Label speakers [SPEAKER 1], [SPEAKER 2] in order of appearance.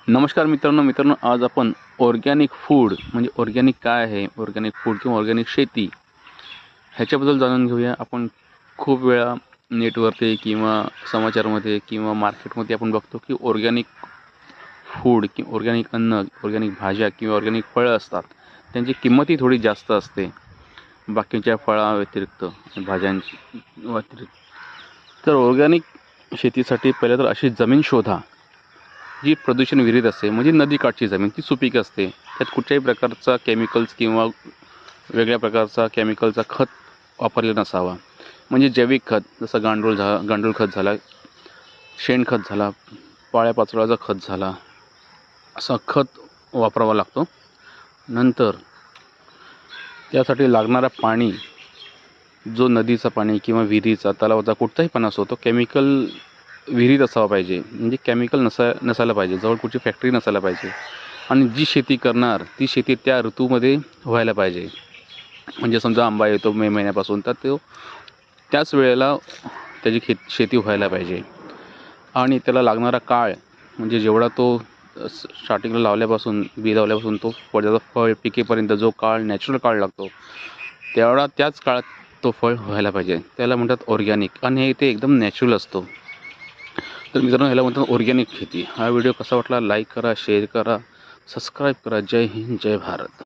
[SPEAKER 1] नमस्कार मित्रांनो, आज आपण ऑर्गॅनिक फूड म्हणजे ऑर्गॅनिक काय आहे, ऑर्गॅनिक फूड किंवा ऑर्गॅनिक शेती ह्याच्याबद्दल जाणून घेऊया. आपण खूप वेळा नेटवरती किंवा समाचारमध्ये किंवा मार्केटमध्ये आपण बघतो की ऑर्गॅनिक फूड किंवा ऑर्गॅनिक अन्न, ऑर्गॅनिक भाज्या किंवा ऑर्गॅनिक फळं असतात. त्यांची किंमतही थोडी जास्त असते बाकीच्या फळाव्यतिरिक्त, भाज्यांची व्यतिरिक्त. तर ऑर्गॅनिक शेतीसाठी पहिलं तर अशी जमीन शोधा जी प्रदूषण विरहित असते, म्हणजे नदीकाठची जमीन ती सुपीक असते. त्यात कुठल्याही प्रकारचा केमिकल्स किंवा वेगळ्या प्रकारचा केमिकलचा खत वापरलेला नसावा. म्हणजे जैविक खत जसं गांडूळ खत झाला, शेणखत झाला, पाळ्यापाचोळ्याचा खत झाला, असं खत वापरावा लागतो. नंतर त्यासाठी लागणारा पाणी जो नदीचा पाणी किंवा विहिरीचा, तलावाचा कुठचाही पाणी असो, तो केमिकल विहिरीत असावा पाहिजे. म्हणजे केमिकल नसायला पाहिजे, जवळ कुठची फॅक्टरी नसायला पाहिजे. आणि जी शेती करणार ती शेती त्या ऋतूमध्ये व्हायला पाहिजे. म्हणजे समजा आंबा येतो मे महिन्यापासून, तर तो त्याच वेळेला त्याची शेती व्हायला पाहिजे. आणि त्याला लागणारा काळ म्हणजे जेवढा तो स्टार्टिंगला लावल्यापासून, बी लावल्यापासून तो त्याचं फळ पिकेपर्यंत जो काळ, नॅचरल काळ लागतो, तेवढा त्याच काळात तो फळ व्हायला पाहिजे. त्याला म्हणतात ऑर्गॅनिक, आणि ते एकदम नॅचरल असतो. तर मित्रांनो, ह्याला म्हणतात ऑर्गॅनिक शेती. हा व्हिडिओ कसा वाटला लाईक करा, शेअर करा, सबस्क्राईब करा. जय हिंद, जय भारत.